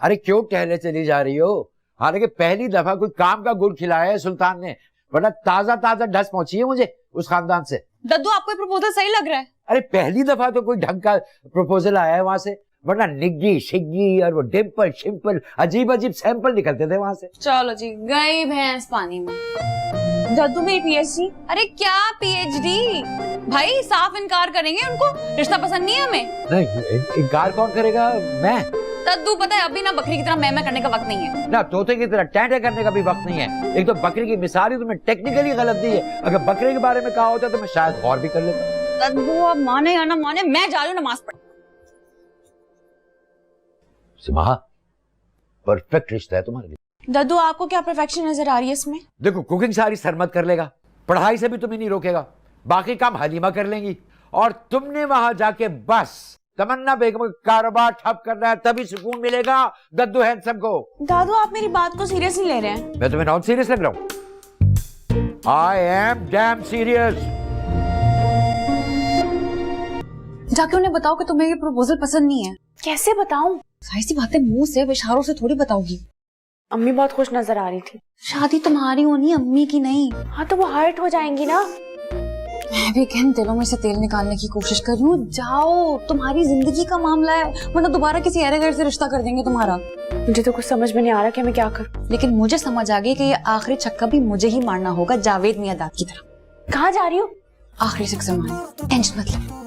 अरे क्यों कहले चली जा रही हो? हालांकि पहली दफा कोई काम का गुड़ खिलाया है सुल्तान ने, वरना ताजा ताजा ढस पहुंची है मुझे उस खानदान से। दद्दू आपको ये प्रपोजल सही लग रहा है? अरे पहली दफा तो कोई ढंग का प्रपोजल आया है वहां से, वरना निग्गी शिग्गी और वो डिम्पल शिम्पल अजीब अजीब सैंपल निकलते थे वहां से। चलो जी, गई भैंस पानी में। दद्दू मेरी पीएचडी। अरे क्या पीएचडी भाई, साफ इनकार करेंगे, उनको रिश्ता पसंद नहीं है हमें। नहीं, इनकार कौन करेगा? मैं। दद्दू पता है अभी ना बकरी की तरह मैं करने का वक्त नहीं है, ना तोते की तरह टैंटे करने का भी वक्त नहीं है। एक तो बकरी की मिसाल ही तुम्हें टेक्निकली गलत दी है, अगर बकरे के बारे में कहा होता तो मैं शायद गौर भी कर लेता। दद्दू आप माने या ना माने, मैं जा रही हूँ नमाज पढ़। सिमा, परफेक्ट रिश्ता है तुम्हारे लिए। दद्दू आपको क्या परफेक्शन नजर आ रही है इसमें? देखो कुकिंग सारी सरमत कर लेगा, पढ़ाई से भी तुम्हें नहीं रोकेगा, बाकी काम हलीमा कर लेंगी, और तुमने वहां जाके बस तमन्ना बेगम का कारोबार ठप करना है, तभी सुकून मिलेगा दद्दू हैंडसम को। दादू आप मेरी बात को सीरियस नहीं ले रहे हैं? मैं तुम्हें नॉन सीरियस लग रहा हूं? I am damn serious. जाके उन्हें बताओ कि तुम्हें ये प्रपोजल पसंद नहीं है। कैसे बताऊं? सारी सी बातें मुंह से इशारों से थोड़ी बताओगी। अम्मी बहुत खुश नजर आ रही थी। शादी तुम्हारी होनी, अम्मी की नहीं। हाँ तो वो हर्ट हो जाएंगी ना। मैं भी कहन दिलों में से तेल निकालने की कोशिश कर रही हूँ। जाओ, तुम्हारी जिंदगी का मामला है, वरना दोबारा किसी अरे घर से रिश्ता कर देंगे तुम्हारा। मुझे तो कुछ समझ में नहीं आ रहा कि मैं क्या करूं। लेकिन मुझे समझ आ गई कि ये आखिरी छक्का भी मुझे ही मारना होगा, जावेद मियादाद की तरह। कहाँ जा रही हो? आखिरी सिक्सर मारने। टेंशन मत ले।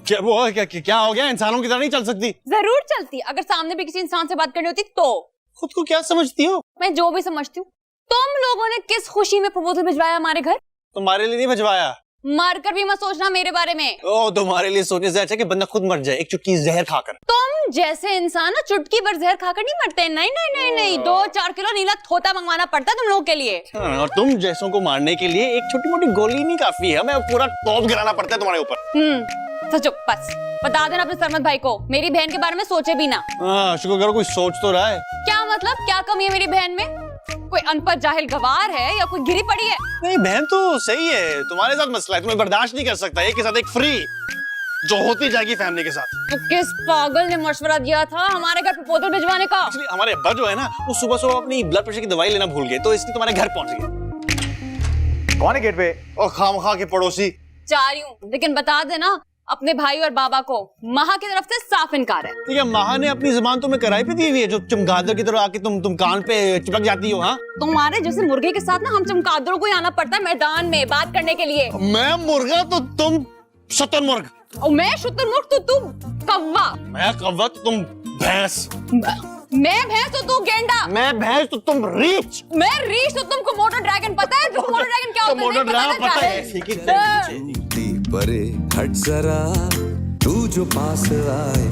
क्या वो क्या हो गया? इंसानों की तरह नहीं चल सकती? जरूर चलती, अगर सामने भी किसी इंसान से बात करनी होती तो। खुद को क्या समझती हो? मैं जो भी समझती हूँ। तुम लोगों ने किस खुशी में प्रपोजल भिजवाया हमारे घर? तुम्हारे लिए नहीं भिजवाया। मरकर भी मत सोचना मेरे बारे में। ओ, तुम्हारे लिए सोचने से अच्छा कि बंदा खुद मर जाए एक चुटकी जहर खाकर। तुम जैसे इंसान ना चुटकी भर जहर खाकर नहीं मरते। नहीं नहीं नहीं नहीं, 2-4 किलो नीला थोता मंगवाना पड़ता है तुम लोगों के लिए। और तुम जैसों को मारने के लिए एक छोटी मोटी गोली नहीं काफी है, हमें पूरा तोप गिराना पड़ता है तुम्हारे ऊपर। सचो बस बता देना अपने सरमत भाई को मेरी बहन के बारे में सोचे भी ना। शुक्र करो कोई सोच तो रहा है। क्या मतलब? क्या कमी है मेरी बहन में? कोई अनपढ़ जाहिल गवार है या कोई गिरी पड़ी है? नहीं, बहन तो सही है, तुम्हारे साथ मसला है, तुम्हें बर्दाश्त नहीं कर सकता एक के साथ एक फ्री जो होती जाएगी फैमिली के साथ। तो किस पागल ने मशवरा दिया था हमारे घर प्रपोजल भिजवाने का? एक्चुअली हमारे अब्बा जो है ना, वो सुबह सुबह अपनी ब्लड प्रेशर की दवाई लेना भूल गए, तो इसलिए तुम्हारे घर पहुंच गए। कौन है गेट पे? और खामखा के पड़ोसी। जा रही हूँ, लेकिन बता देना अपने भाई और बाबा को महा की तरफ से साफ इनकार है। ठीक है, महा ने अपनी जुबान तुम्हें कराई पे दी हुई है, जो चमगादड़ की तरह आके तुम कान पे चिपक जाती हो। हाँ, तुम्हारे जैसे मुर्गे के साथ ना हम चमगादड़ों को ही आना पड़ता है मैदान में बात करने के लिए। मैं मुर्गा तो तुम शुतुरमुर्ग। और मैं शुतुरमुर्ग तो तुम कौवा। मैं कौवा तो तुम भैंस। मैं भैंस तो तू गेंडा। मैं भैंस तो तुम रीछ। मैं रीछ तो तुमको मोटर ड्रैगन पता है? कोमोडो ड्रैगन क्या होता है? मोटर ड्रैगन पता है। परे हट जरा तू जो पास आए।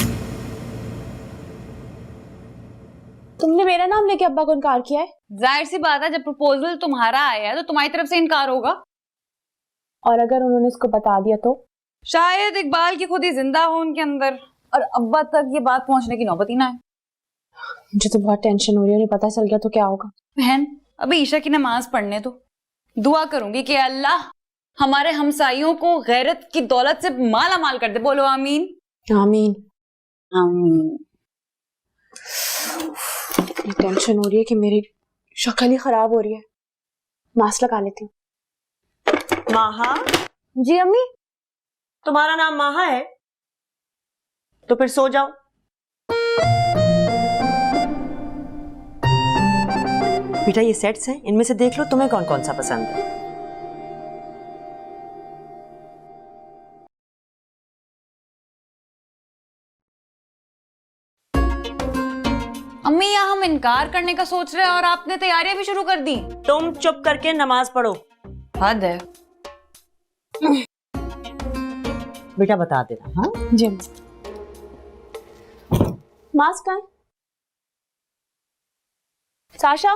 तुमने मेरा नाम लेके अब्बा को इनकार किया है? जाहिर सी बात है, जब प्रपोजल तुम्हारा आया है तो तुम्हारी तरफ से इनकार होगा। और अगर उन्होंने इसको बता दिया तो? शायद इकबाल की खुद ही जिंदा हो उनके अंदर और अब्बा तक ये बात पहुंचने की नौबत ही ना है। मुझे तो बहुत टेंशन हो रही है, उन्हें पता चल गया तो क्या होगा? बहन अभी ईशा की नमाज पढ़ने दो, दुआ करूंगी कि अल्लाह हमारे हमसाइयों को गैरत की दौलत से माला माल कर दे। बोलो आमीन। आमीन आमीन। टेंशन हो रही है कि मेरी शक्ल ही खराब हो रही है। मास्क लगा लेती हूँ। माहा? जी अम्मी। तुम्हारा नाम माहा है तो फिर सो जाओ। बेटा ये सेट्स हैं, इनमें से देख लो तुम्हें कौन कौन सा पसंद है। अम्मी यहाँ हम इनकार करने का सोच रहे हैं और आपने तैयारियां भी शुरू कर दी। तुम चुप करके नमाज पढ़ो। हद है। बेटा बता देना। हाँ जी। मास्क कहाँ है? साशा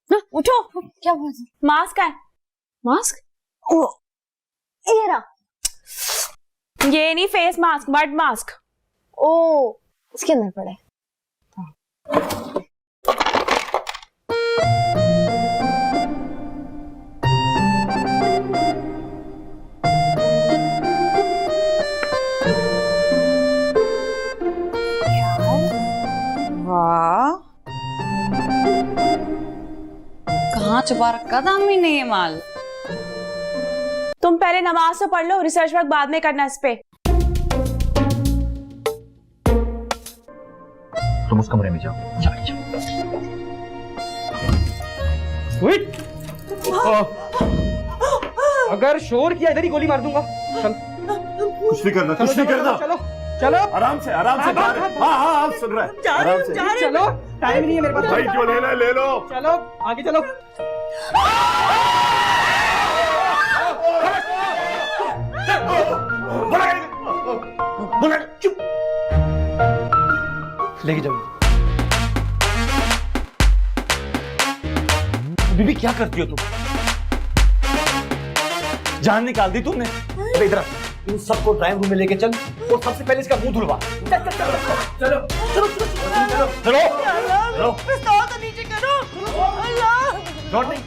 उठो। क्या बात है? मास्क कहाँ है? मास्क? ओ ये रहा। ये नहीं फेस मास्क, मड मास्क। ओ इसके अंदर पड़े। कहाँ छुपा रखा था अम्मी ने ये माल? तुम पहले नमाज तो पढ़ लो, रिसर्च वर्क बाद में करना इस पे। तुम उस कमरे में जाओ। अगर शोर किया इधर ही गोली मार दूंगा। चल कुछ नहीं करना, कुछ नहीं करना। चलो चलो आराम से हाँ सुन रहा है, आराम से। चलो, टाइम नहीं है मेरे पास। भाई जो लेना है ले लो। चलो आगे चलो। बोला चुप। लेके जाओ। बीबी क्या करती हो तुम? जान निकाल दी तुमने। अबे इधर आ। इन सबको ड्राइंग रूम में लेके चल और सबसे पहले इसका मुंह धुलवा। चलो चलो चलो चलो चलो चलो। पिस्तौल तो नीचे करो। अल्लाह। लौट नहीं।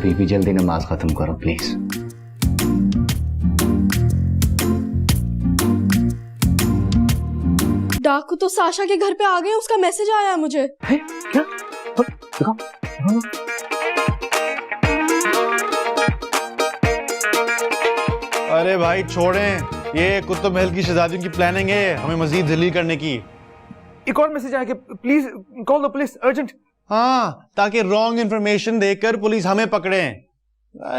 बीबी जल्दी नमाज खत्म करो प्लीज। डाकू तो साशा के घर पे आ गए, उसका मैसेज आया मुझे। क्या? दिखाओ। अरे भाई छोड़ें, ये कुतुब महल की शहजादियों की प्लानिंग है हमें मजीद जलील करने की। एक और मैसेज आया कि please call the police urgent. हाँ, ताकि रॉन्ग इन्फॉर्मेशन देकर पुलिस हमें पकड़े।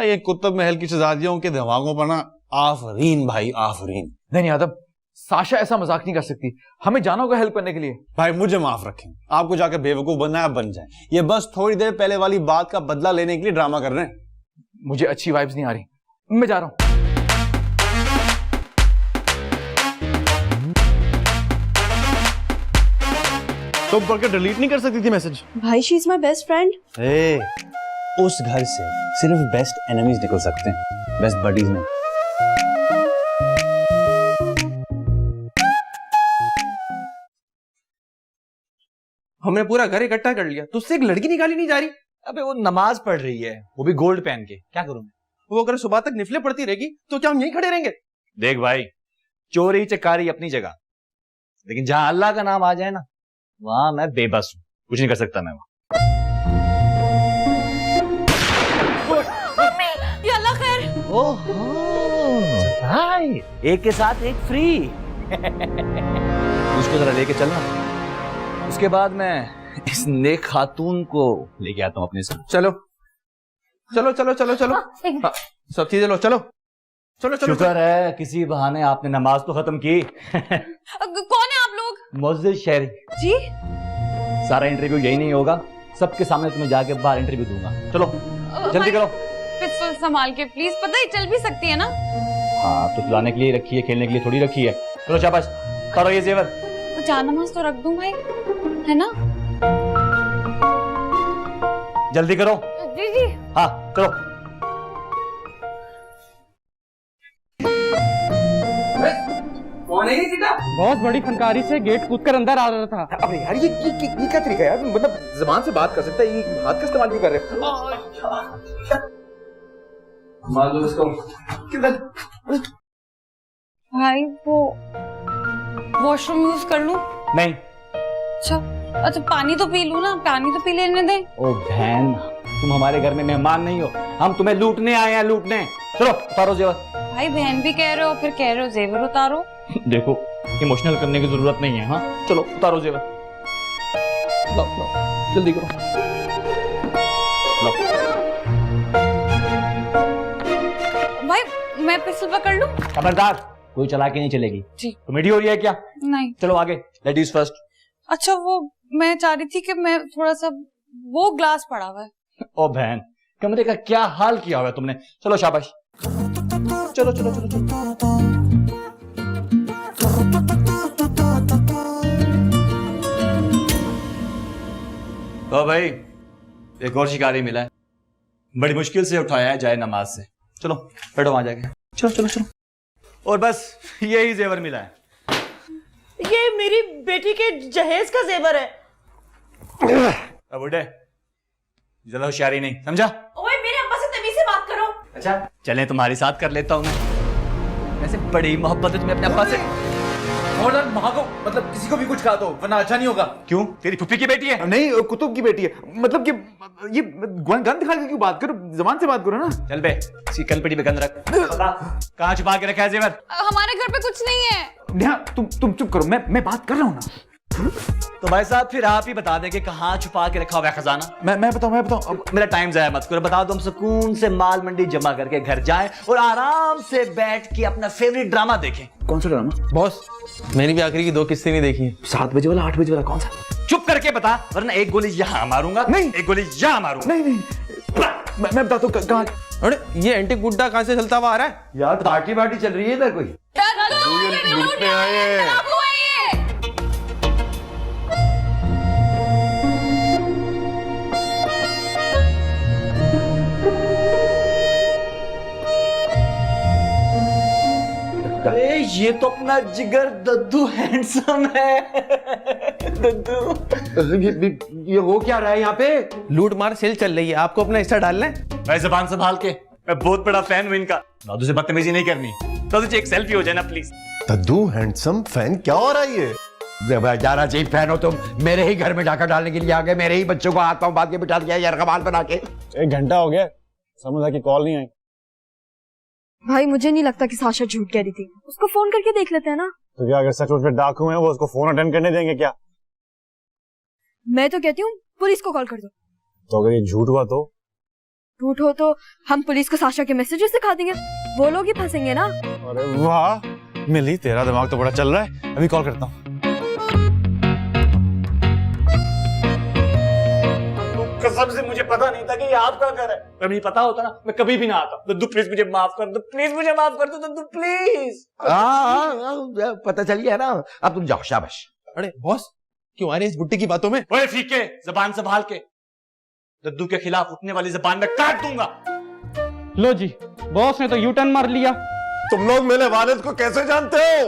ये कुतुब महल की शहजादियों के दिमागों पर ना आफरीन भाई आफरीन। नहीं आदम, साशा ऐसा मजाक नहीं कर सकती, हमें जाना होगा हेल्प करने के लिए। भाई मुझे माफ रखें, आपको जाकर बेवकूफ बनना है बन जाए। ये बस थोड़ी देर पहले वाली बात का बदला लेने के लिए ड्रामा कर रहे हैं। मुझे अच्छी वाइब्स नहीं आ रही, मैं जा रहा हूं। तुम पढ़कर डिलीट नहीं कर सकती थी मैसेज? भाई she is my best friend. उस घर से सिर्फ बेस्ट एनिमीज निकल सकते हैं, बेस्ट बडीज नहीं। हमने पूरा घर इकट्ठा कर लिया, तुझसे एक लड़की निकाली नहीं जा रही। अबे वो नमाज पढ़ रही है, वो भी गोल्ड पहन के, क्या करूं मैं? वो अगर सुबह तक निफले पड़ती रहेगी तो क्या हम यहीं खड़े रहेंगे? देख भाई, चोरी चकारी अपनी जगह, लेकिन जहां अल्लाह का नाम आ जाए ना, वहां मैं बेबस हूं, कुछ नहीं कर सकता मैं वहां। या अल्लाह खैर। ओहो भाई, एक के साथ एक फ्री। उसको जरा लेके चलना, उसके बाद मैं इस नेक खातून को लेके आता हूं अपने साथ। चलो चलो चलो चलो चलो। हाँ, सब चीजें लो, चलो चलो चलो। शुक्र है किसी बहाने आपने नमाज तो खत्म की। कौन है आप लोग? मस्जिद शहरी जी। सारा इंटरव्यू यही नहीं होगा, सबके सामने तुम्हें जाके बाहर इंटरव्यू दूंगा। चलो जल्दी करो। पिस्तौल संभाल के प्लीज, पता है चल भी सकती है ना। हाँ तो चलाने के लिए रखी है, खेलने के लिए थोड़ी रखी है। चलो शाबाश, करो ये जेवर। तो जान नमाज तो रख दूं भाई, है ना? जल्दी करो। जी जी। हाँ चलो। कौन है ये सीधा? बहुत बड़ी फनकारी से गेट कूदकर अंदर आ रहा था। अबे यार ये क्या तरीका है यार, मतलब जुबान से बात कर सकता है, ये हाथ का इस्तेमाल क्यों कर रहे हो? मान लो इसको। भाई वो वॉशरूम यूज कर लूं? नहीं। अच्छा पानी तो पी लूं ना, पानी तो पी लेने दे। ओ बहन, तुम हमारे घर में मेहमान नहीं हो, हम तुम्हें लूटने आए हैं, लूटने। चलो उतारो जेवर। भाई बहन भी कह रहे हो, फिर कह रहे हो जेवर उतारो। देखो इमोशनल करने की जरूरत नहीं है। हाँ चलो उतारो जेवर। लो लो जल्दी करो। लो। भाई मैं पिस्टल पकड़ लूं? खबरदार, कोई चला के नहीं चलेगी। जी। कॉमेडी हो रही है क्या? नहीं। चलो आगे, लेडीज फर्स्ट। अच्छा वो मैं चाह रही थी कि मैं थोड़ा सा, वो ग्लास पड़ा हुआ है। ओ बहन, कमरे का क्या हाल किया हुआ है तुमने। चलो शाबाश, चलो चलो चलो चलो। तो भाई एक और शिकारी मिला है, बड़ी मुश्किल से उठाया है जाए नमाज से। चलो बैठो वहां जाके, चलो चलो चलो। और बस यही जेवर मिला है। ये मेरी बेटी के जहेज का जेवर है। अब बुढ़े ज्यादा होशियारी नहीं, समझा? ओए मेरे अब्बा से तमीज से बात करो। अच्छा चलें तुम्हारे साथ कर लेता हूँ मैं। वैसे बड़ी मोहब्बत है तुम्हें अपने अब्बा से। और माँ को मतलब किसी को भी कुछ कहा दो वरना अच्छा नहीं होगा। क्यों, तेरी फुफ्फी की बेटी है? नहीं, कुतुब की बेटी है। मतलब कि ये गन दिखा के क्यों बात करो, जबान से बात करो ना। चल बे, इसकी कलपटी पे गंद रख। कहाँ छुपा के रखा है जेवर? हमारे घर पे कुछ नहीं है। नेहा तुम चुप करो, मैं बात कर रहा हूँ ना। तो भाई साहब फिर आप ही बता दें कि कहाँ छुपा के रखा हुआ है खजाना। मैं बताऊं। अब मेरा टाइम जाया मत करो, बता दो हम सुकून से माल मंडी जमा करके घर जाएं और आराम से बैठ के अपना फेवरेट ड्रामा देखें। कौन सा ड्रामा? बॉस मैंने भी आखिरी की 2 किस्तें नहीं देखी हैं। 7 बजे वाला, 8 बजे वाला, कौन सा? चुप करके बता, वरना एक गोली यहाँ मारूंगा। नहीं, एक गोली यहाँ मारूंगा। नहीं मैं बताता हूँ कहाँ। अरे ये एंटी गुड्डा कहाँ से चलता हुआ आ रहा है? यार पार्टी चल रही है इधर कोई। लूटने आए हैं। अरे ये तो अपना जिगर दद्दू हैंडसम है। दद्दू ये हो क्या रहा है यहाँ पे? लूट मार सेल चल रही है, आपको अपना हिस्सा डालना है। भाई जबान संभाल के, मैं बहुत बड़ा फैन हूँ इनका। दादू से बदतमीजी नहीं करनी। दादू जी एक सेल्फी हो जाए ना प्लीज। दद्दू हैंडसम फैन क्या हो रहा है ये? ज्यादा चीज फैन हो तुम, मेरे ही घर में डाका डालने के लिए आ गए, मेरे ही बच्चों को हाथ पांव बांध के बिठा दिया यार, कमाल बना के। 1 घंटा हो गया, समझा कि कॉल नहीं आई। भाई मुझे नहीं लगता कि साशा झूठ कह रही थी, उसको फोन करके देख लेते हैं ना। तो क्या अगर सचमुच में डाकू हैं वो उसको फोन अटेंड करने देंगे क्या? मैं तो कहती हूँ पुलिस को कॉल कर दो। तो अगर ये झूठ हुआ तो? झूठ हो तो हम पुलिस को साशा के मैसेजेस दिखा देंगे, वो लोग ही फंसेंगे ना। अरे वाह मिली, तेरा दिमाग तो बड़ा चल रहा है। अभी कॉल करता हूँ। कसम से मुझे पता नहीं था कि ये आपका घर है। अगर मुझे पता होता ना मैं कभी भी ना आता। दद्दू प्लीज मुझे माफ कर दो, प्लीज मुझे माफ कर दो दद्दू प्लीज। हाँ, पता चल गया ना, अब तुम जाओ, शाबाश। अरे बॉस क्यों आ रहे इस बुट्टी की बातों में? ओए फीके, जबान संभाल के। दद्दू के खिलाफ उठने वाली जबान में काट दूंगा। लो जी, बॉस ने तो यू टर्न मार लिया। तुम लोग मेरे वालिद को कैसे जानते हो?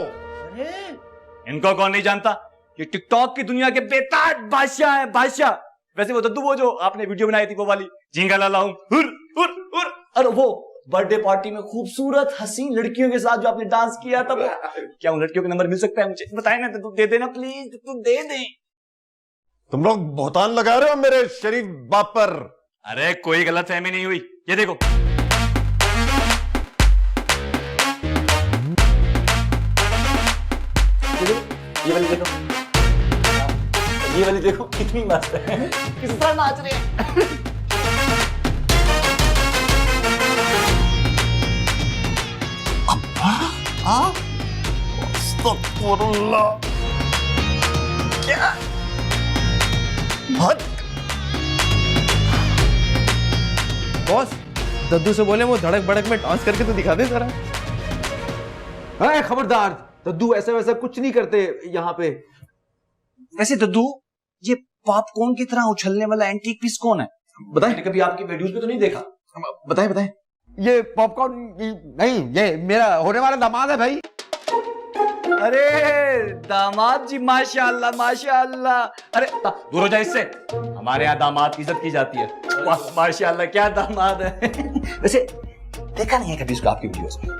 इनको कौन नहीं जानता, ये टिकटॉक की दुनिया के बेताज बादशाह है, बादशाह। वैसे वो दद्दू, वो जो आपने वीडियो बनाई थी वो वाली, झींगा लाला हूं, हुर हुर हुर, और वो बर्थडे पार्टी में खूबसूरत हसीन लड़कियों के साथ जो आपने डांस किया था, वो क्या उन लड़कियों का नंबर मिल सकता है मुझे? बताए ना, दद्दू दे देना प्लीज, दद्दू दे दे। तुम लोग बहुतान लगा रहे हो मेरे शरीफ बाप पर। अरे कोई गलतफहमी नहीं हुई, ये देखो। ये वाली देखो, ये वाली देखो कितनी मस्त है, किस तरह नाच रहे हैं। क्या बॉस दद्दू से बोले वो धड़क भड़क में डांस करके तो दिखा दे जरा। अरे खबरदार, दद्दू ऐसा वैसा कुछ नहीं करते यहाँ पे। वैसे दद्दू, ये पॉपकॉर्न की तरह उछलने वाला एंटीक पीस कौन है? बताएं। मैंने कभी आपकी वीडियोस में तो नहीं देखा। बताएं। ये पॉपकॉर्न नहीं, ये मेरा होने वाला दामाद है भाई। अरे दामाद जी, माशाअल्लाह माशाअल्लाह। अरे दूर हो जाए इससे, हमारे यहाँ दामाद की इज्जत की जाती है। माशाअल्लाह क्या दामाद है। वैसे देखा नहीं है कभी इसको आपकी वीडियोस में?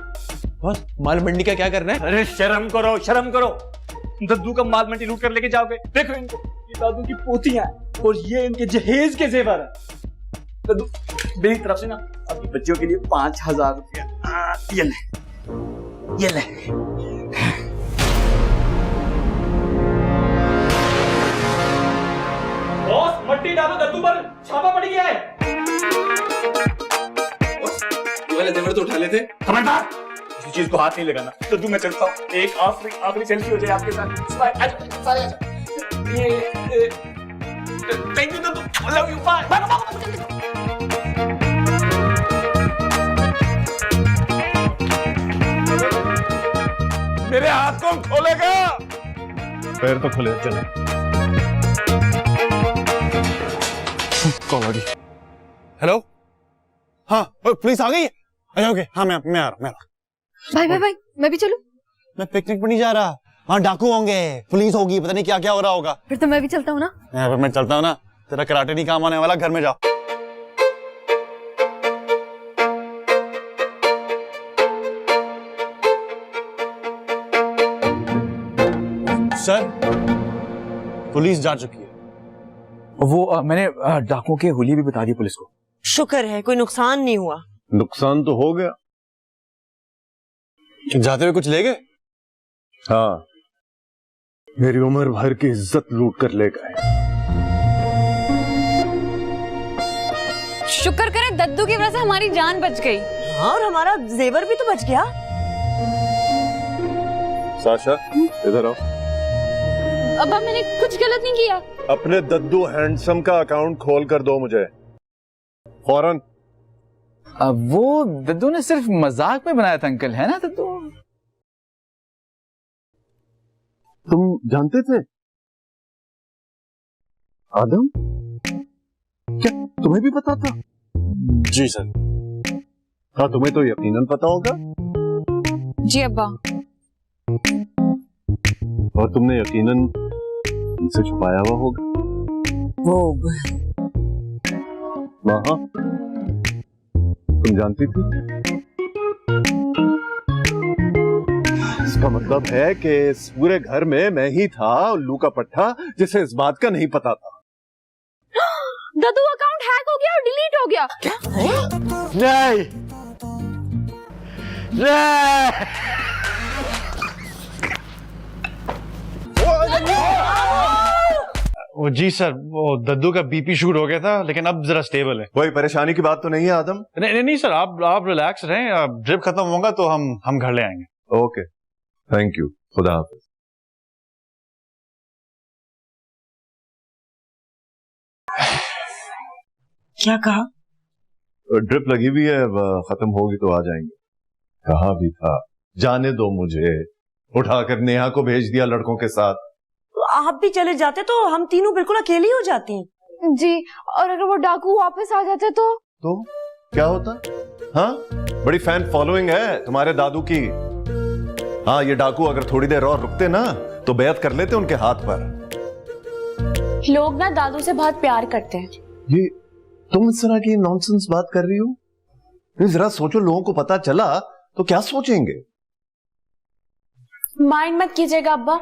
बॉस माल मंडी का क्या करना है? अरे शर्म करो, शर्म करो। दद्दू का माल मंडी लूट कर लेके जाओगे? देखो इनको, ये दादू की पोतियां हैं और ये इनके जहेज के जेवर है। दद्दू मेरी तरफ से ना आपकी बच्चियों के लिए 5000 रुपया, ये ले, ये ले। बॉस मट्टी डालो, दद्दू पर छापा पड़ गया है। ये वाले जेवर तो उठा लेते। खबरदार, किसी चीज को हाथ नहीं लगाना। दद्दू मैं चलता हूँ, एक आखिरी सेल्फी हो जाए आपके साथ। सारे आ जाओ। थैंक यू दद्दू, लव यू, बाय। मेरे हाथ कौन खोलेगा? पैर तो खुले, चले। कॉल आ गई। हेलो, हाँ पुलिस आ गई है? अच्छा ओके, हाँ मैं आ रहा हूँ। भाई मैं भी चलूं? मैं पिकनिक पर नहीं जा रहा, वहाँ डाकू होंगे, पुलिस होगी, पता नहीं क्या क्या हो रहा होगा। फिर तो मैं भी चलता हूँ ना। फिर मैं चलता हूँ ना, तेरा कराटे नहीं काम आने वाला, घर में जाओ। सर, पुलिस जा चुकी है। वो मैंने डाकुओं के हुलिये भी बता दी पुलिस को। शुक्र है कोई नुकसान नहीं हुआ। नुकसान तो हो गया। जाते हुए कुछ ले गए? हाँ, मेरी उम्र भर की इज्जत लूट कर ले गए। शुक्र करें दद्दू की वजह से हमारी जान बच गई। हाँ, और हमारा जेवर भी तो बच गया। साशा, इधर आओ। अब्बा मैंने कुछ गलत नहीं किया। अपने दद्दू हैंडसम का अकाउंट खोल कर दो मुझे फौरन। वो दद्दू ने सिर्फ मजाक में बनाया था अंकल, है ना दद्दू? तुम जानते थे आदम? क्या तुम्हें भी पता था? जी सर। हाँ, तुम्हें तो यकीनन पता होगा। जी अब्बा। और तुमने यकीनन इनसे छुपाया हुआ होगा। वो हाँ, तुम जानती थी? इसका मतलब है कि इस पूरे घर में मैं ही था उल्लू का पट्टा जिसे इस बात का नहीं पता था। दद्दू अकाउंट हैक हो गया और डिलीट हो गया। नहीं नहीं, वो जी सर, वो दद्दू का बीपी शूट हो गया था, लेकिन अब जरा स्टेबल है। कोई परेशानी की बात तो नहीं है आदम? नहीं सर, आप रिलैक्स रहें, ड्रिप खत्म होगा तो हम घर ले आएंगे। ओके, थैंक यू, खुदा हाफिज। क्या कहा? ड्रिप लगी हुई है, अब खत्म होगी तो आ जाएंगे। कहा भी था जाने दो मुझे, उठाकर नेहा को भेज दिया लड़कों के साथ। तो आप भी चले जाते तो हम तीनों बिल्कुल अकेली हो जाती। जी, और अगर वो डाकू वापस आ जाते तो क्या होता? हाँ, बड़ी फैन फॉलोइंग है तुम्हारे दादू की। हाँ, ये डाकू अगर थोड़ी देर और रुकते ना तो बेयत कर लेते उनके हाथ पर। लोग ना दादू से बहुत प्यार करते हैं। ये तुम इस तरह की नॉनसेंस बात कर रही हो? नहीं, जरा सोचो, लोगों को पता चला तो क्या सोचेंगे? माइंड मत कीजिएगा अब्बा,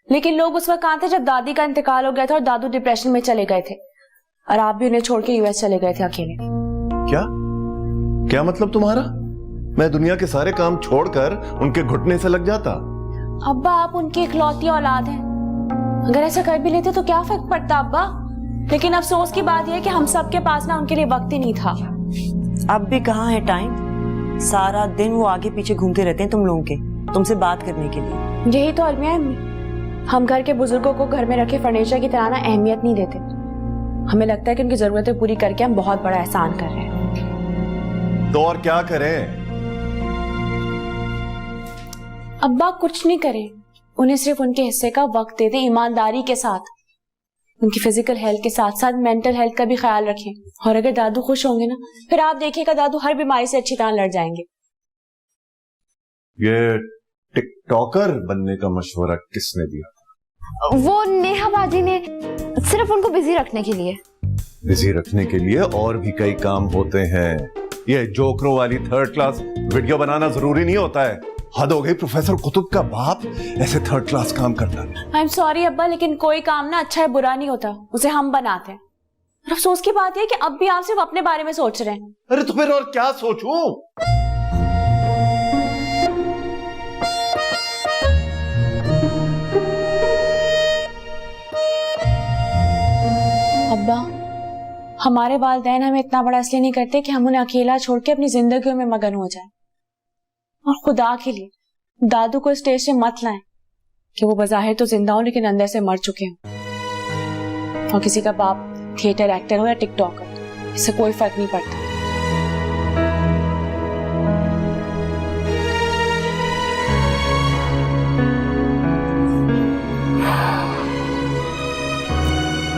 लेकिन लोग उस वक्त कहाँ थे जब दादी का इंतकाल हो गया था और दादू डिप्रेशन में चले गए थे, और आप भी उन्हें छोड़ के यूएस चले गए थे अकेले। क्या मतलब तुम्हारा? मैं दुनिया के सारे काम छोड़कर उनके घुटने से लग जाता? अब्बा, आप उनकी इकलौती औलाद हैं। अगर ऐसा कर भी लेते तो क्या फर्क पड़ता अब्बा? लेकिन अफसोस की बात यह है कि हम सब के पास ना उनके लिए वक्त ही नहीं था। अब भी कहाँ है टाइम? सारा दिन वो आगे पीछे घूमते रहते हैं तुम लोगों के, तुमसे बात करने के लिए। यही तो अलमिया है अम्मी, हम घर के बुजुर्गों को घर में रखे फर्नीचर की तरह ना अहमियत नहीं देते। हमें लगता है कि उनकी जरूरतें पूरी करके हम बहुत बड़ा एहसान कर रहे हैं। तो और क्या करें? अब्बा कुछ नहीं करें, उन्हें सिर्फ उनके हिस्से का वक्त दे दें, ईमानदारी के साथ। उनकी फिजिकल हेल्थ के साथ साथ मेंटल हेल्थ का भी ख्याल रखें। और अगर दादू खुश होंगे ना, फिर आप देखिएगा दादू हर बीमारी से अच्छी तरह लड़ जाएंगे। ये टिकटॉकर बनने का मशवरा किसने दिया? वो नेहा बाजी ने, सिर्फ उनको बिजी रखने के लिए। बिजी रखने के लिए और भी कई काम होते हैं। ये जोकरों वाली थर्ड क्लास वीडियो बनाना जरूरी नहीं होता है। हद हो गई, प्रोफेसर कुतुब का बाप ऐसे थर्ड क्लास काम करता है। आई एम सॉरी अब्बा, लेकिन कोई काम ना अच्छा है बुरा नहीं होता, उसे हम बनाते हैं। और अफसोस की बात है कि अब भी आप सिर्फ अपने बारे में सोच रहे हैं। अरे तो फिर और क्या सोचूं? अब्बा, हमारे वालिदैन हमें इतना बड़ा इसलिए नहीं करते कि हम उन्हें अकेला छोड़ के अपनी जिंदगियों में मगन हो जाएं। और खुदा के लिए दादू को स्टेज से मत लाएं कि वो बज़ाहिर तो जिंदा हो लेकिन अंदर से मर चुके हैं। और किसी का बाप थिएटर एक्टर हो या टिकटॉकर, इससे कोई फर्क नहीं पड़ता।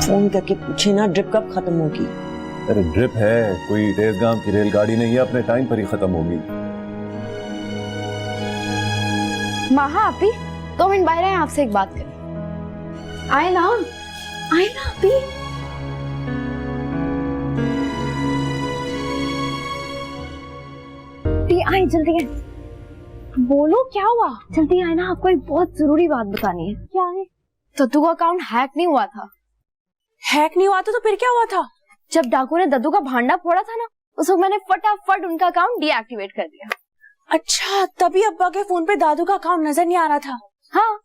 फोन करके पूछे ना ड्रिप कब खत्म होगी। अरे ड्रिप है, कोई तेजगाम की रेलगाड़ी नहीं है, अपने टाइम पर ही खत्म होगी। महा आपी 2 मिनट बाहर आए, आपसे एक बात करें। आए ना आपी। आए जल्दी आए। बोलो क्या हुआ? जल्दी आए ना, आपको एक बहुत जरूरी बात बतानी है। क्या है? दद्दू का अकाउंट हैक नहीं हुआ था। हैक नहीं हुआ था तो फिर क्या हुआ था? जब डाकू ने दद्दू का भांडा फोड़ा था ना, उस वक्त मैंने फटाफट उनका अकाउंट डीएक्टिवेट कर दिया। अच्छा, तभी अब्बा के फोन पे दादू का अकाउंट नजर नहीं आ रहा था। हाँ,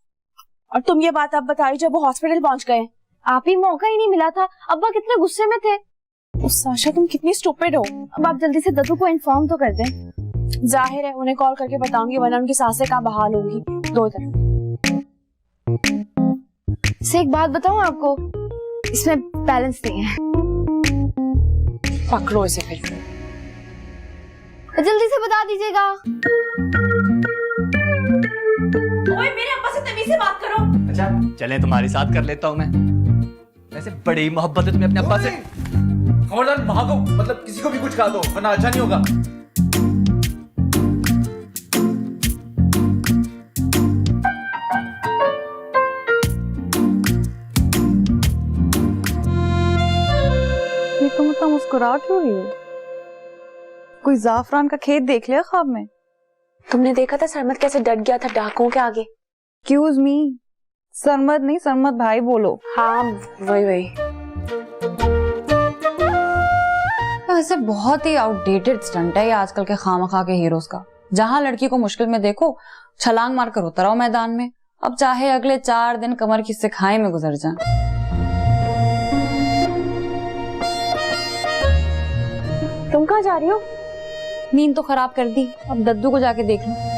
और तुम ये बात अब बता रही जब वो हॉस्पिटल पहुंच गए। आप ही मौका ही नहीं मिला था। अब्बा कितने गुस्से में थे। साशा तुम कितनी स्टूपिड हो। अब आप जल्दी से दद्दू को इन्फॉर्म तो कर दें। जाहिर है उन्हें कॉल करके बताऊंगी, वरना उनकी सांसें कहाँ बहाल होंगी। दो इधर से एक बात बताऊं आपको, इसमें बैलेंस नहीं है। पकड़ो इसे फिर। जल्दी से बता दीजिएगा। ओए मेरे अब्बा से तमीज से बात करो। अच्छा चले तुम्हारे साथ कर लेता हूँ मैं। वैसे बड़ी मोहब्बत है तुम्हें अपने अब्बा से। खबरदार भागो, मतलब किसी को भी कुछ कहा दो वरना अच्छा नहीं होगा। ये तुम इतना मुस्कुरा क्यों रही हो? कोई जाफरान का खेत देख लिया ख्वाब में? तुमने देखा था सरमद कैसे डट गया था डाकुओं के आगे? एक्सक्यूज मी, सरमद नहीं सरमद भाई बोलो। हाँ वही। वैसे बहुत ही आउटडेटेड स्टंट है ये आजकल के खामखा के हीरोज का। जहां लड़की को मुश्किल में देखो छलांग मारकर उतर आओ मैदान में, अब चाहे अगले 4 दिन कमर की सिखाई में गुजर जाए। तुम कहाँ जा रही हो? नींद तो खराब कर दी, अब दद्दू को जाके देख लो।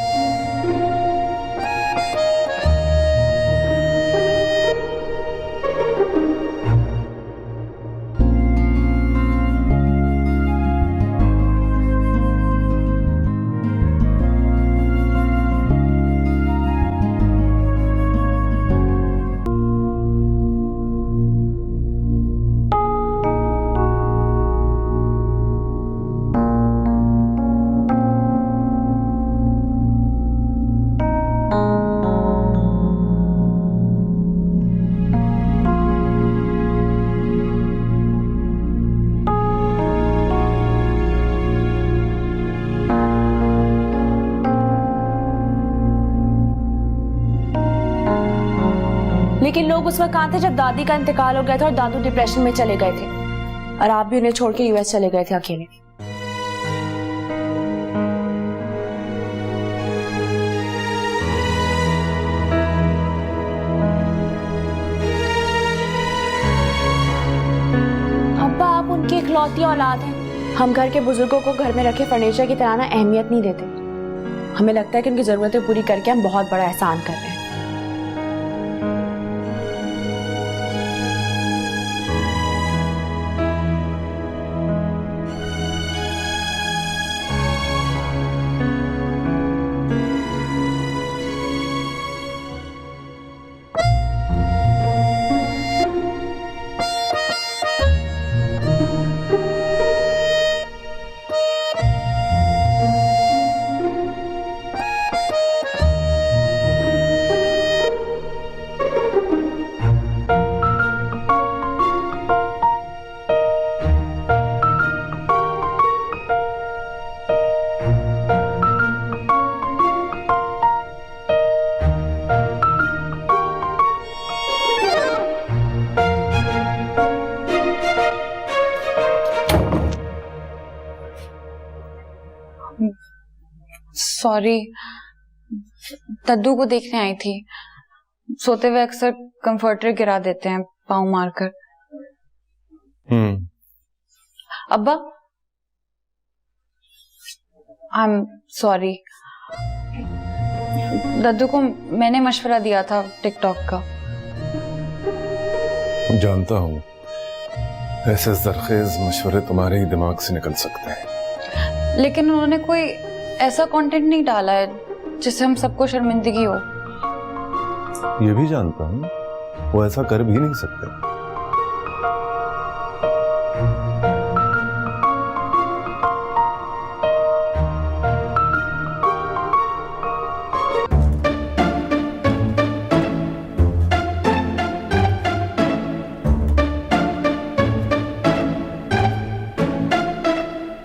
लेकिन लोग उस वक्त कहाँ थे जब दादी का इंतकाल हो गया था और दादू डिप्रेशन में चले गए थे, और आप भी उन्हें छोड़ के यूएस चले गए थे अकेले। अब्बा आप उनकी इकलौती औलाद हैं। हम घर के बुजुर्गों को घर में रखे फर्नीचर की तरह ना अहमियत नहीं देते। हमें लगता है कि उनकी जरूरतें पूरी करके हम बहुत बड़ा एहसान कर रहे हैं। सॉरी, दद्दू को देखने आई थी। सोते हुए अक्सर कंफर्टर गिरा देते हैं पाँव मारकर। अब्बा आई एम सॉरी। दद्दू को मैंने मशवरा दिया था टिकटॉक का। जानता हूँ, ऐसे जरखेज मशवरे तुम्हारे ही दिमाग से निकल सकते हैं। लेकिन उन्होंने कोई ऐसा कंटेंट नहीं डाला है जिससे हम सबको शर्मिंदगी हो। ये भी जानता हूँ वो ऐसा कर भी नहीं सकते।